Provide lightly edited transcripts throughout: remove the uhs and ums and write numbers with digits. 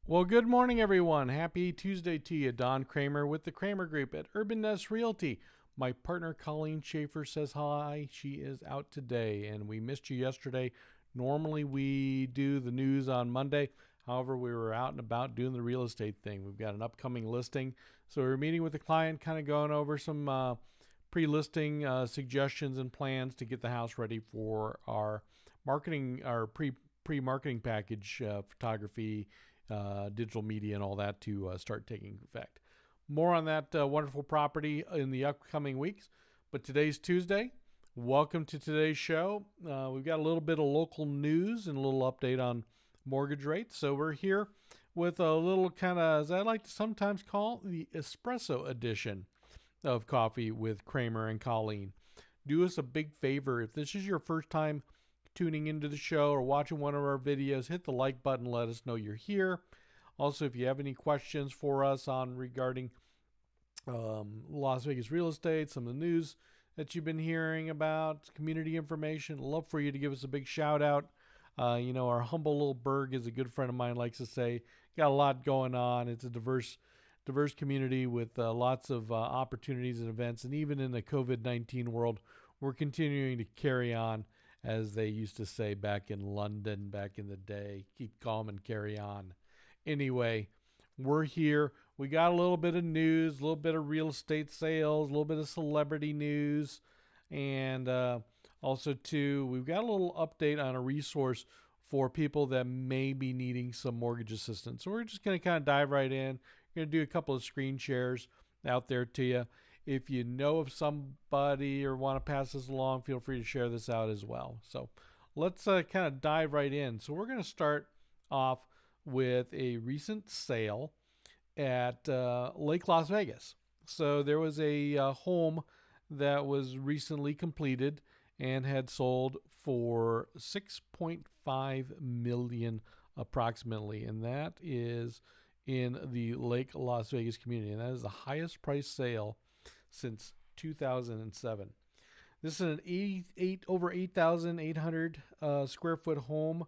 Well, good morning, everyone. Happy Tuesday to you. Don Cramer with the Cramer Group at Urban Nest Realty. My partner, Colleen Schaefer, says hi. She is out today, and we missed you yesterday. Normally, we do the news on Monday. However, we were out and about doing the real estate thing. We've got an upcoming listing. So we're meeting with the client, kind of going over some pre-listing suggestions and plans to get the house ready for our marketing, our pre-marketing package, photography, digital media, and all that to start taking effect. More on that wonderful property in the upcoming weeks. But today's Tuesday. Welcome to today's show. We've got a little bit of local news and a little update on mortgage rates. So we're here with a little kind of, as I like to sometimes call, the espresso edition of Coffee with Cramer and Colleen. Do us a big favor. If this is your first time tuning into the show or watching one of our videos, hit the like button. Let us know you're here. Also, if you have any questions for us on regarding Las Vegas real estate, some of the news that you've been hearing about, community information, love for you to give us a big shout out. Our humble little burg, as a good friend of mine likes to say, got a lot going on. It's a diverse community with lots of opportunities and events. And even in the COVID-19 world, we're continuing to carry on, as they used to say back in London back in the day. Keep calm and carry on. Anyway, we're here. We got a little bit of news, a little bit of real estate sales, a little bit of celebrity news, and also, too, we've got a little update on a resource for people that may be needing some mortgage assistance. So we're just going to kind of dive right in. We're going to do a couple of screen shares out there to you. If you know of somebody or want to pass this along, feel free to share this out as well. So let's kind of dive right in. So we're going to start off with a recent sale at Lake Las Vegas. So there was a home that was recently completed and had sold for $6.5 million approximately, and that is in the Lake Las Vegas community, and that is the highest price sale since 2007. This is an over 8,800 square foot home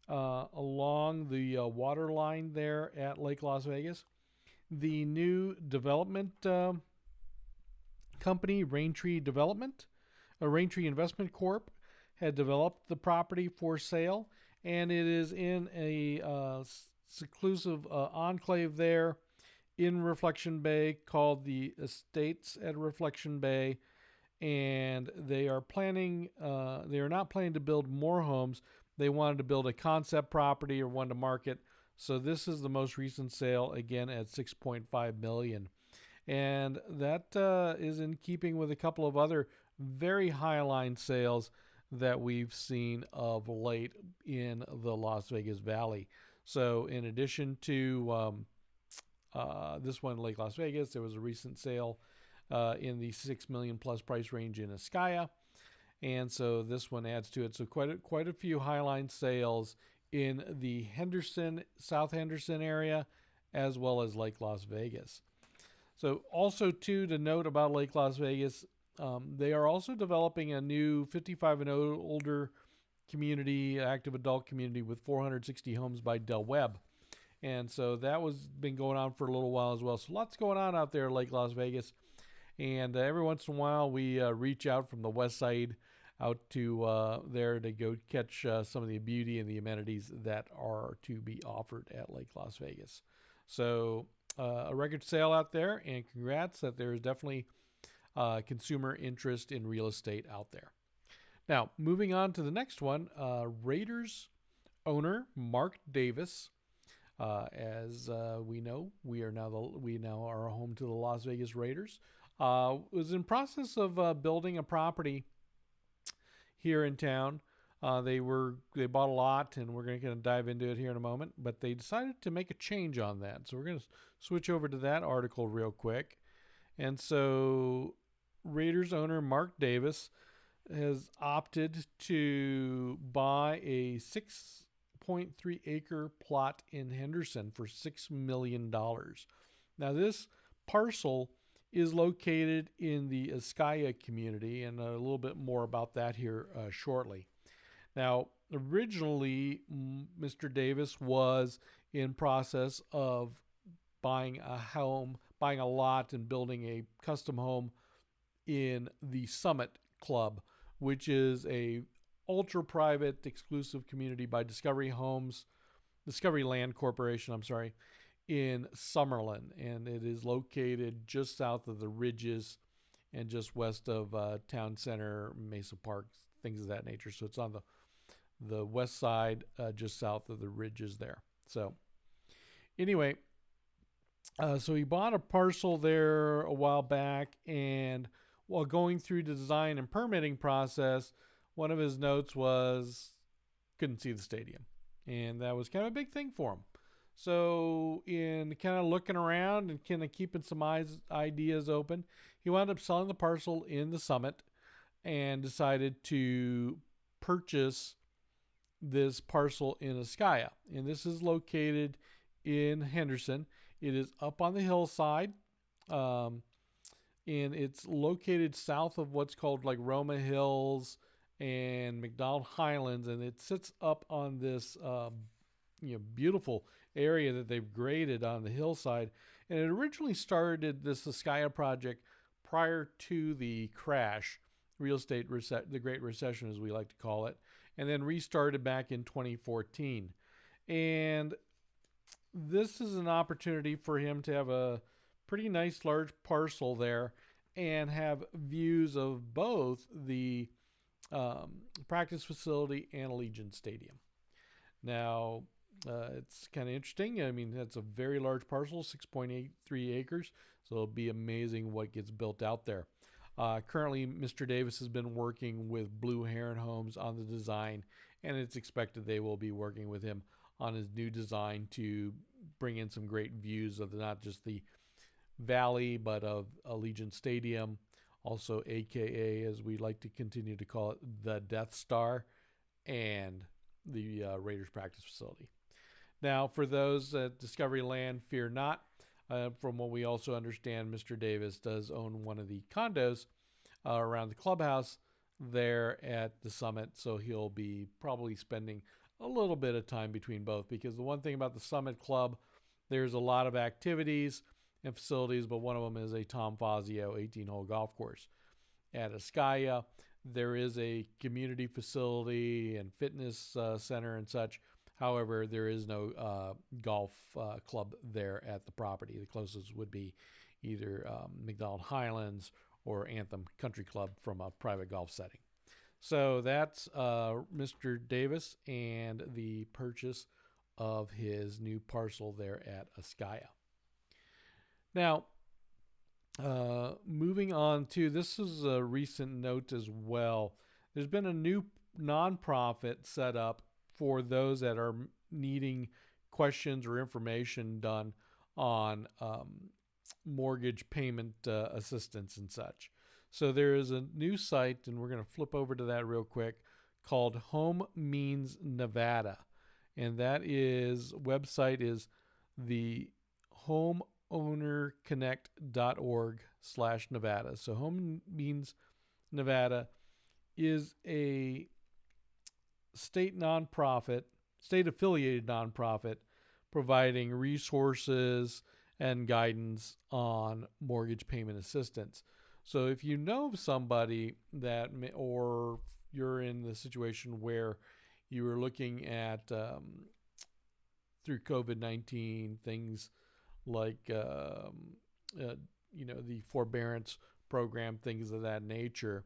along the water line there at Lake Las Vegas. The new development company, Raintree Investment Corp, had developed the property for sale, and it is in a seclusive enclave there in Reflection Bay called the Estates at Reflection Bay, and they are not planning to build more homes. They wanted to build a concept property or one to market. So this is the most recent sale, again at $6.5 million. And that is in keeping with a couple of other very high line sales that we've seen of late in the Las Vegas Valley. So in addition to this one, Lake Las Vegas, there was a recent sale in the $6 million plus price range in Ascaya, and so this one adds to it. So quite a few highline sales in the South Henderson area, as well as Lake Las Vegas. So also too, to note about Lake Las Vegas, they are also developing a new 55 and older community, active adult community with 460 homes by Del Webb. And so that was been going on for a little while as well. So lots going on out there in Lake Las Vegas. And every once in a while, we reach out from the west side out to there to go catch some of the beauty and the amenities that are to be offered at Lake Las Vegas. So a record sale out there, and congrats that there is definitely consumer interest in real estate out there. Now, moving on to the next one, Raiders owner Mark Davis. As we know, we now are home to the Las Vegas Raiders. Was in process of building a property here in town. They bought a lot, and we're going to dive into it here in a moment. But they decided to make a change on that, so we're going to switch over to that article real quick. And so, Raiders owner Mark Davis has opted to buy a 6.3 acre plot in Henderson for $6 million. Now, this parcel is located in the Ascaya community, and a little bit more about that here shortly. Now, Originally, Mr. Davis was in process of buying a home, buying a lot, and building a custom home in the Summit Club, which is a ultra private exclusive community by Discovery Land Corporation, I'm sorry, in Summerlin, and it is located just south of the Ridges and just west of Town Center, Mesa Park, things of that nature. So it's on the west side, just south of the Ridges there. So anyway, so he bought a parcel there a while back, and while going through the design and permitting process, one of his notes was couldn't see the stadium, and that was kind of a big thing for him. So, in kind of looking around and kind of keeping some ideas open, he wound up selling the parcel in the Summit and decided to purchase this parcel in Ascaya. And this is located in Henderson. It is up on the hillside, and it's located south of what's called like Roma Hills and McDonald Highlands, and it sits up on this beautiful area that they've graded on the hillside. And it originally started this Ascaya project prior to the crash, the Great Recession, as we like to call it, and then restarted back in 2014. And this is an opportunity for him to have a pretty nice large parcel there and have views of both the practice facility and Allegiant Stadium. Now, it's kind of interesting. I mean, that's a very large parcel, 6.83 acres. So it'll be amazing what gets built out there. Currently, Mr. Davis has been working with Blue Heron Homes on the design, and it's expected they will be working with him on his new design to bring in some great views of not just the valley, but of Allegiant Stadium, also AKA, as we like to continue to call it, the Death Star, and the Raiders practice facility. Now, for those at Discovery Land, fear not. From what we also understand, Mr. Davis does own one of the condos around the clubhouse there at the Summit, so he'll be probably spending a little bit of time between both, because the one thing about the Summit Club, there's a lot of activities and facilities, but one of them is a Tom Fazio 18-hole golf course. At Ascaya, there is a community facility and fitness center and such. However, there is no golf club there at the property. The closest would be either McDonald Highlands or Anthem Country Club from a private golf setting. So that's Mr. Davis and the purchase of his new parcel there at Ascaya. Now, moving on to, this is a recent note as well. There's been a new nonprofit set up for those that are needing questions or information done on mortgage payment assistance and such. So there is a new site, and we're going to flip over to that real quick, called Home Means Nevada. And that website is the homeownerconnect.org/Nevada. So Home Means Nevada is a state affiliated nonprofit providing resources and guidance on mortgage payment assistance. So if you know of somebody that or you're in the situation where you were looking at through COVID-19 things like the forbearance program, things of that nature,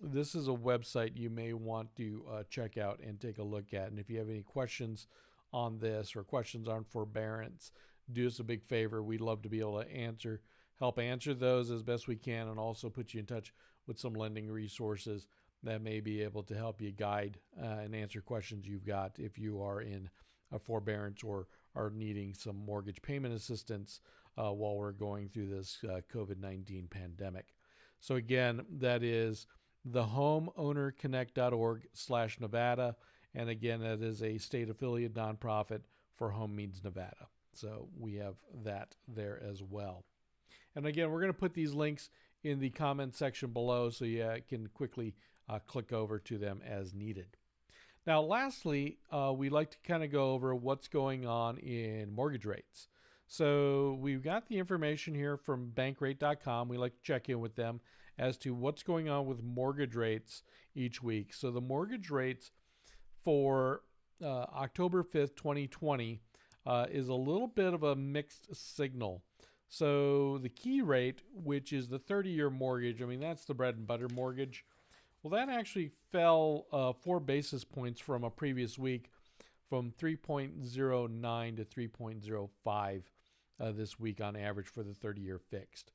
this is a website you may want to check out and take a look at. And if you have any questions on this or questions on forbearance, do us a big favor. We'd love to be able to help answer those as best we can, and also put you in touch with some lending resources that may be able to help you guide and answer questions you've got if you are in a forbearance or are needing some mortgage payment assistance while we're going through this COVID-19 pandemic. So again, that is the homeownerconnect.org/Nevada. And again, that is a state affiliate nonprofit for Home Means Nevada. So we have that there as well. And again, we're going to put these links in the comment section below so you can quickly click over to them as needed. Now, lastly, we like to kind of go over what's going on in mortgage rates. So we've got the information here from bankrate.com. We like to check in with them as to what's going on with mortgage rates each week. So the mortgage rates for October 5th, 2020 is a little bit of a mixed signal. So the key rate, which is the 30-year mortgage, I mean, that's the bread and butter mortgage. Well, that actually fell 4 basis points from a previous week, from 3.09 to 3.05 this week on average for the 30-year fixed.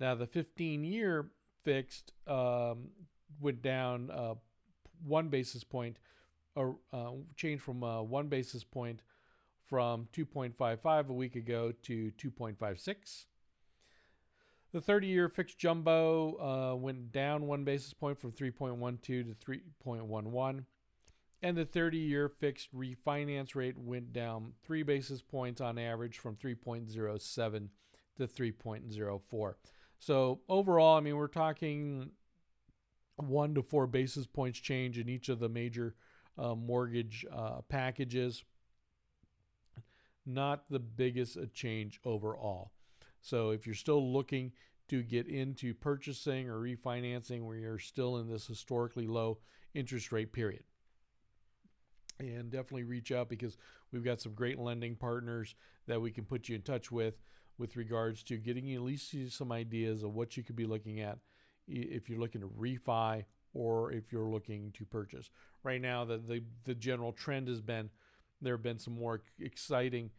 Now, the 15-year fixed went down 1 basis point, or changed from 1 basis point from 2.55 a week ago to 2.56. The 30-year fixed jumbo went down 1 basis point from 3.12 to 3.11. And the 30-year fixed refinance rate went down 3 basis points on average from 3.07 to 3.04. So overall, I mean, we're talking 1 to 4 basis points change in each of the major mortgage packages. Not the biggest change overall. So if you're still looking to get into purchasing or refinancing, where you're still in this historically low interest rate period, and definitely reach out, because we've got some great lending partners that we can put you in touch with regards to getting you at least some ideas of what you could be looking at if you're looking to refi or if you're looking to purchase. Right now, the general trend has been there have been some more exciting,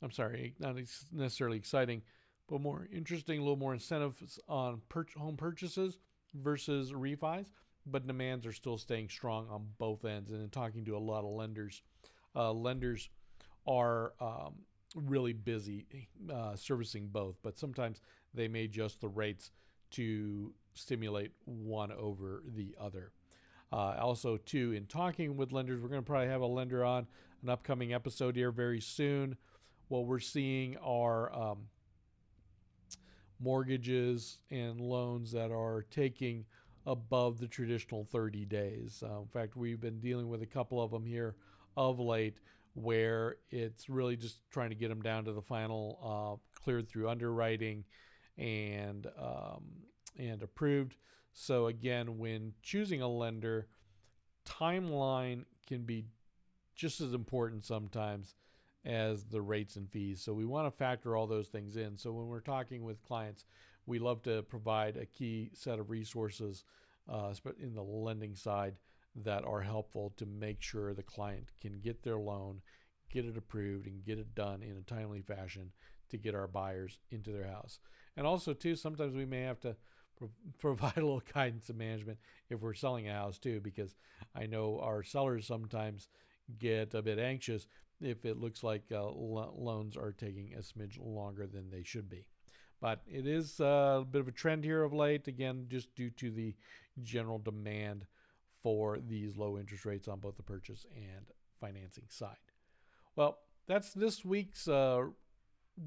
not necessarily exciting, but more interesting, a little more incentives on home purchases versus refis. But demands are still staying strong on both ends. And in talking to a lot of lenders, lenders are really busy servicing both, but sometimes they may adjust the rates to stimulate one over the other. Also, too, in talking with lenders, we're going to probably have a lender on an upcoming episode here very soon. What we're seeing are mortgages and loans that are taking above the traditional 30 days. In fact, we've been dealing with a couple of them here of late, where it's really just trying to get them down to the final cleared through underwriting and approved. So again, when choosing a lender, timeline can be just as important sometimes as the rates and fees. So we want to factor all those things in. So when we're talking with clients, we love to provide a key set of resources in the lending side that are helpful to make sure the client can get their loan, get it approved, and get it done in a timely fashion to get our buyers into their house. And also, too, sometimes we may have to provide a little guidance and management if we're selling a house, too, because I know our sellers sometimes get a bit anxious if it looks like loans are taking a smidge longer than they should be. But it is a bit of a trend here of late, again, just due to the general demand for these low interest rates on both the purchase and financing side. Well, that's this week's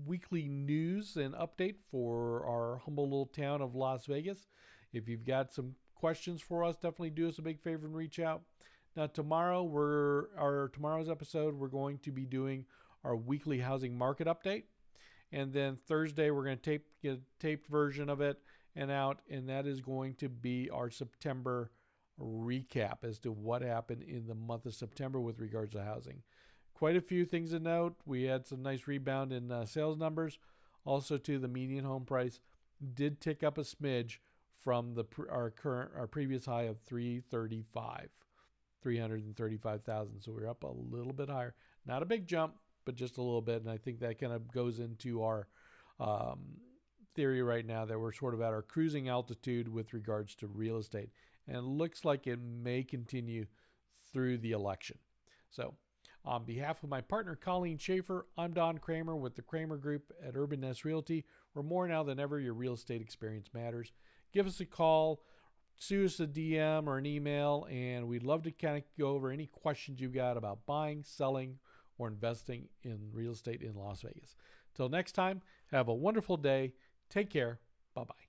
weekly news and update for our humble little town of Las Vegas. If you've got some questions for us, definitely do us a big favor and reach out. Now, tomorrow's episode, we're going to be doing our weekly housing market update. And then Thursday, we're going to get a taped version of it and out, and that is going to be our September recap as to what happened in the month of September with regards to housing. Quite a few things to note. We had some nice rebound in sales numbers. Also, too, the median home price did tick up a smidge from our previous high of 335,000. So we're up a little bit higher. Not a big jump, but just a little bit. And I think that kind of goes into our theory right now that we're sort of at our cruising altitude with regards to real estate. And it looks like it may continue through the election. So on behalf of my partner, Colleen Schaefer, I'm Don Cramer with the Cramer Group at Urban Nest Realty, where more now than ever your real estate experience matters. Give us a call, shoot us a DM or an email, and we'd love to kind of go over any questions you've got about buying, selling, or investing in real estate in Las Vegas. Till next time, have a wonderful day. Take care. Bye-bye.